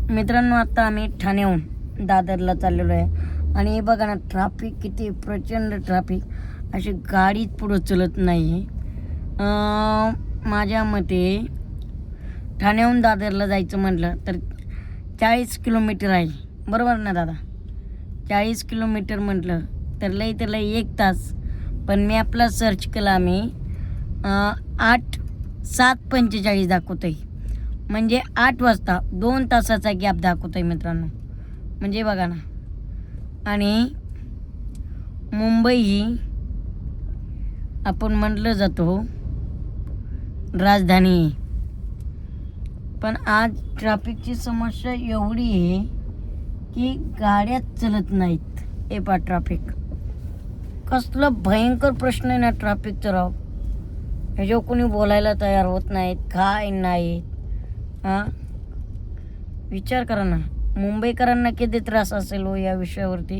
मित्रांनो, आता आम्ही ठाण्याहून दादरला चाललेलो आहे आणि हे बघा ना, ट्रॅफिक किती प्रचंड ट्रॅफिक, अशी गाडीच पुढं चलत नाही. माझ्या मते ठाण्याहून दादरला जायचं म्हटलं तर 40 किलोमीटर आहे, बरोबर ना दादा? 40 किलोमीटर म्हटलं तर लई तर लई 1 तास. पण मॅपला सर्च केला आम्ही, 7:45 दाखवतं आहे, म्हणजे 8 वाजता 2 तासाचा गॅप दाखवतो आहे मित्रांनो. म्हणजे बघा ना. आणि मुंबई ही आपण म्हटलं जातो राजधानी, पण आज ट्रॅफिकची समस्या एवढी आहे की गाड्याच चलत नाहीत. हे पा ट्रॅफिक कसलं भयंकर प्रश्न आहे ना ट्रॅफिकचं राव. ह्याच्यावर कोणी बोलायला तयार होत नाहीत, काय नाहीत. विचार करा ना, मुंबईकरांना किती त्रास असेल हो या विषयावरती.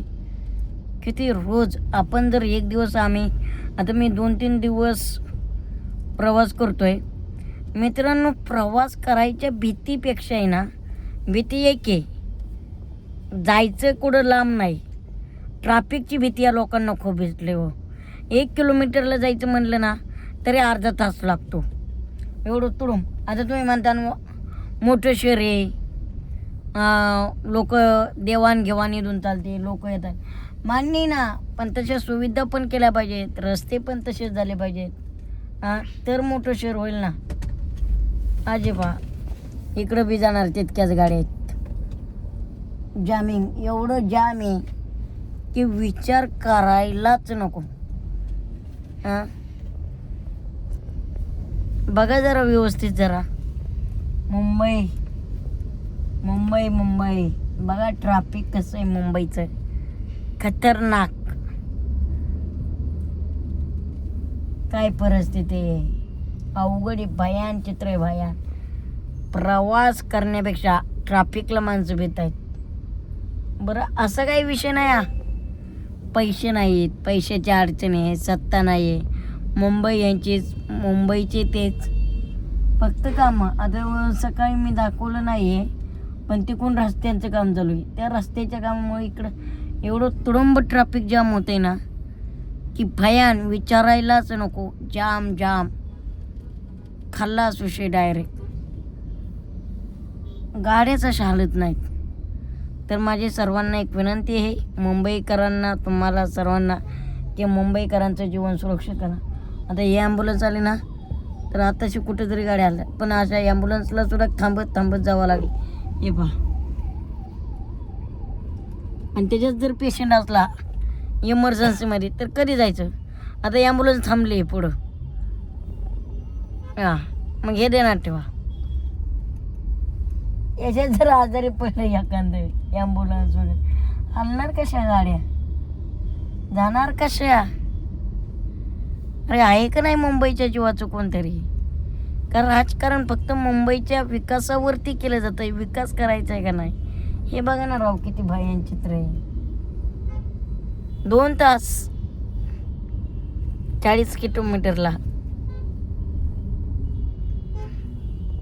किती रोज आपण जर एक दिवस, आता मी 2-3 दिवस प्रवास करतोय मित्रांनो. प्रवास करायच्या भीतीपेक्षा आहे ना, भीती एक आहे, जायचं कुठं लांब नाही, ट्रॅफिकची भीती या लोकांना खूप भेटले हो. 1 किलोमीटरला जायचं म्हणलं ना तरी अर्धा तास लागतो, एवढं तुडूम. आता तुम्ही म्हणता मोठं शहर आहे, लोक देवाणघेवाणीतून चालते, लोक येतात, मान्य आहे ना, पण तशा सुविधा पण केल्या पाहिजेत, रस्ते पण तसेच झाले पाहिजेत, तर मोठं शहर होईल ना. पहा इकडं बी जाणार तितक्याच गाड्या आहेत, जामिंग, एवढं जाम आहे की विचार करायलाच नको. बघा जरा व्यवस्थित जरा. मुंबई बघा ट्रॅफिक कसं आहे मुंबईचं, खतरनाक. काय परिस्थिती आहे, अवघड आहे, भयान चित्र आहे, भयान. प्रवास करण्यापेक्षा ट्रॅफिकला माणसं भेट आहेत. बरं, असं काही विषय नाही, पैसे नाहीत, पैशाची अडचणी आहे, सत्ता नाही आहे, मुंबईचे तेच फक्त कामं. आता सकाळी मी दाखवलं नाही आहे, पण तिकडून रस्त्यांचं काम चालू आहे. त्या रस्त्याच्या कामामुळे इकडं एवढं तुडुंब ट्रॅफिक जाम होतं आहे ना की भयान, विचारायलाच नको. जाम खाल्लाच विषय डायरेक्ट. गाड्याच अशा हालत नाहीत. तर माझी सर्वांना एक विनंती आहे, मुंबईकरांना, तुम्हाला सर्वांना, की मुंबईकरांचं जीवन सुरक्षित करा. आता ही ॲम्ब्युलन्स आली ना तर आताशी कुठेतरी गाड्या आल्या, पण अशा ॲम्ब्युलन्सला सुद्धा थांबत जावं लागेल. हे पहा, आणि त्याच्यात जर पेशंट असला इमर्जन्सीमध्ये तर कधी जायचं? आता ॲम्ब्युलन्स थांबली पुढं, मग हे देणार ठेवा. याच्यात जर आजारी पडलं एखादं ॲम्ब्युलन्स वगैरे, हलणार कशा गाड्या, जाणार कशा? अरे आहे का नाही मुंबईच्या जीवाचं कोणतरी? कारण राजकारण फक्त मुंबईच्या विकासावरती केलं जातं आहे, विकास करायचा आहे का नाही हे बघा ना राव, किती भयान चित्र आहे. 2 तास 40 किलोमीटरला